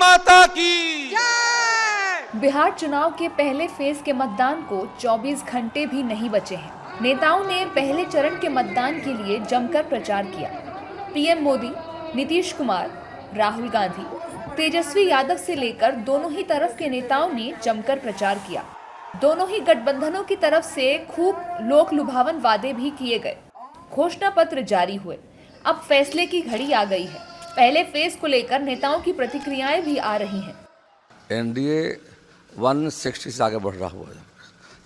माता की। बिहार चुनाव के पहले फेज के मतदान को 24 घंटे भी नहीं बचे हैं। नेताओं ने पहले चरण के मतदान के लिए जमकर प्रचार किया। पीएम मोदी, नीतीश कुमार, राहुल गांधी, तेजस्वी यादव से लेकर दोनों ही तरफ के नेताओं ने जमकर प्रचार किया। दोनों ही गठबंधनों की तरफ से खूब लोक लुभावन वादे भी किए गए। घोषणा पत्र जारी हुए। अब फैसले की घड़ी आ गई है। पहले फेज को लेकर नेताओं की प्रतिक्रियाएं भी आ रही हैं। एनडीए 160 से आगे बढ़ रहा हुआ है।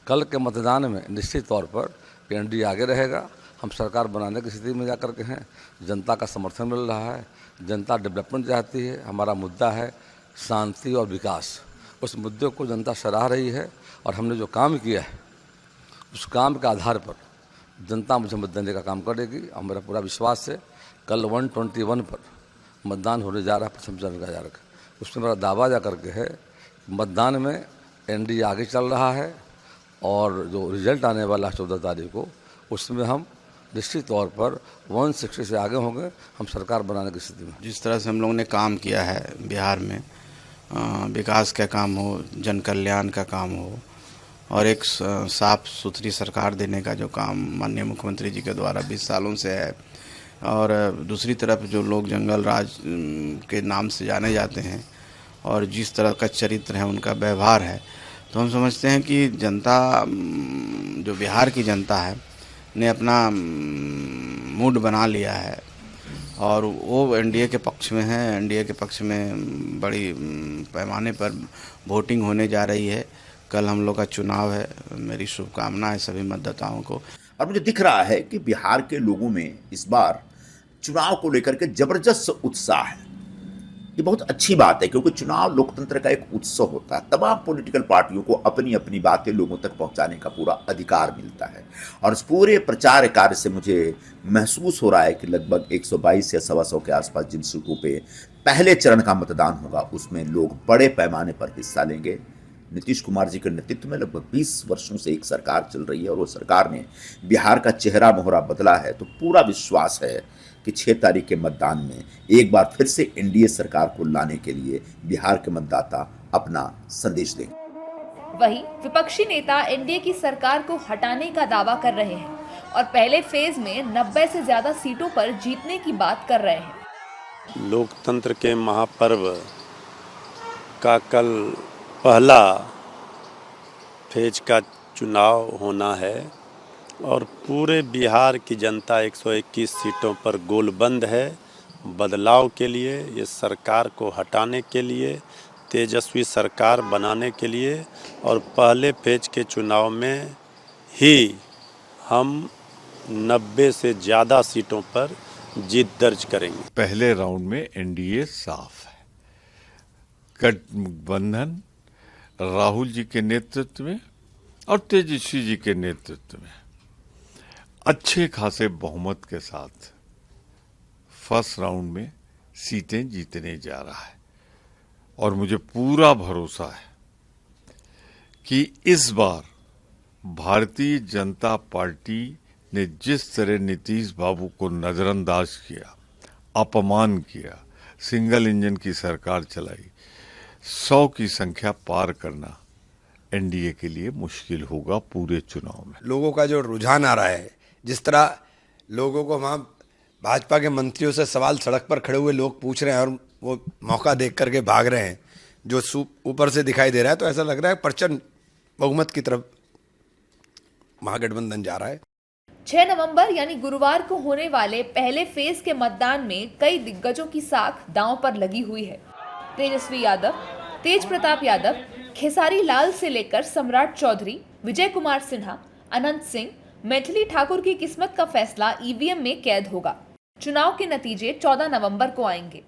कल के मतदान में निश्चित तौर पर एनडीए आगे रहेगा। हम सरकार बनाने की स्थिति में जाकर के हैं। जनता का समर्थन मिल रहा है। जनता डेवलपमेंट चाहती है। हमारा मुद्दा है शांति और विकास। उस मुद्दे को जनता सराह रही है और हमने जो काम किया है उस काम के आधार पर जनता मुझे मत देने का काम करेगी। और मेरा पूरा विश्वास है कल 121 पर मतदान होने जा रहा है, प्रथम चरण का जा रहा है। उसमें मेरा दावा जा करके है मतदान में एनडीए आगे चल रहा है और जो रिजल्ट आने वाला 14 तारीख को उसमें हम निश्चित तौर पर 160 से आगे होंगे। हम सरकार बनाने की स्थिति में। जिस तरह से हम लोगों ने काम किया है बिहार में, विकास का काम हो, जन कल्याण का काम हो और एक साफ सुथरी सरकार देने का जो काम माननीय मुख्यमंत्री जी के द्वारा 20 सालों से है, और दूसरी तरफ जो लोग जंगल राज के नाम से जाने जाते हैं और जिस तरह का चरित्र है, उनका व्यवहार है, तो हम समझते हैं कि जनता, जो बिहार की जनता है, ने अपना मूड बना लिया है और वो एनडीए के पक्ष में है। एनडीए के पक्ष में बड़ी पैमाने पर वोटिंग होने जा रही है। कल हम लोग का चुनाव है। मेरी शुभकामना है सभी मतदाताओं को। और मुझे दिख रहा है कि बिहार के लोगों में इस बार चुनाव को लेकर के जबरदस्त उत्साह है। ये बहुत अच्छी बात है क्योंकि चुनाव लोकतंत्र का एक उत्सव होता है। तमाम पॉलिटिकल पार्टियों को अपनी अपनी बातें लोगों तक पहुंचाने का पूरा अधिकार मिलता है और इस पूरे प्रचार कार्य से मुझे महसूस हो रहा है कि लगभग 122 या 125 के आसपास जिन सीटों पे पहले चरण का मतदान होगा उसमें लोग बड़े पैमाने पर हिस्सा लेंगे। नीतीश कुमार जी के नेतृत्व में लगभग 20 वर्षों से एक सरकार चल रही है और वो सरकार ने बिहार का चेहरा मोहरा बदला है। तो पूरा विश्वास है कि 6 तारीख के मतदान में एक बार फिर से एनडीए सरकार को लाने के लिए बिहार के मतदाता अपना संदेश देंगे। वहीं विपक्षी नेता एनडीए की सरकार को हटाने का दावा कर रहे हैं और पहले फेज में 90 से ज्यादा सीटों पर जीतने की बात कर रहे हैं। लोकतंत्र के महापर्व का कल पहला फेज का चुनाव होना है और पूरे बिहार की जनता 121 सीटों पर गोलबंद है। बदलाव के लिए, ये सरकार को हटाने के लिए, तेजस्वी सरकार बनाने के लिए और पहले फेज के चुनाव में ही हम 90 से ज़्यादा सीटों पर जीत दर्ज करेंगे। पहले राउंड में एनडीए साफ है। गठबंधन राहुल जी के नेतृत्व में और तेजस्वी जी के नेतृत्व में अच्छे खासे बहुमत के साथ फर्स्ट राउंड में सीटें जीतने जा रहा है और मुझे पूरा भरोसा है कि इस बार भारतीय जनता पार्टी ने जिस तरह नीतीश बाबू को नजरअंदाज किया, अपमान किया, सिंगल इंजन की सरकार चलाई, 100 की संख्या पार करना एनडीए के लिए मुश्किल होगा पूरे चुनाव में। लोगों का जो रुझान आ रहा है, जिस तरह लोगों को वहाँ भाजपा के मंत्रियों से सवाल सड़क पर खड़े हुए लोग पूछ रहे हैं और वो मौका देख करके भाग रहे हैं, जो ऊपर से दिखाई दे रहा है, तो ऐसा लग रहा है प्रचंड बहुमत की तरफ महागठबंधन जा रहा है। 6 नवंबर यानी गुरुवार को होने वाले पहले फेज के मतदान में कई दिग्गजों की साख दांव पर लगी हुई है। तेजस्वी यादव, तेज प्रताप यादव, खेसारी लाल से लेकर सम्राट चौधरी, विजय कुमार सिन्हा, अनंत सिंह, मैथिली ठाकुर की किस्मत का फैसला ईवीएम में कैद होगा। चुनाव के नतीजे 14 नवंबर को आएंगे।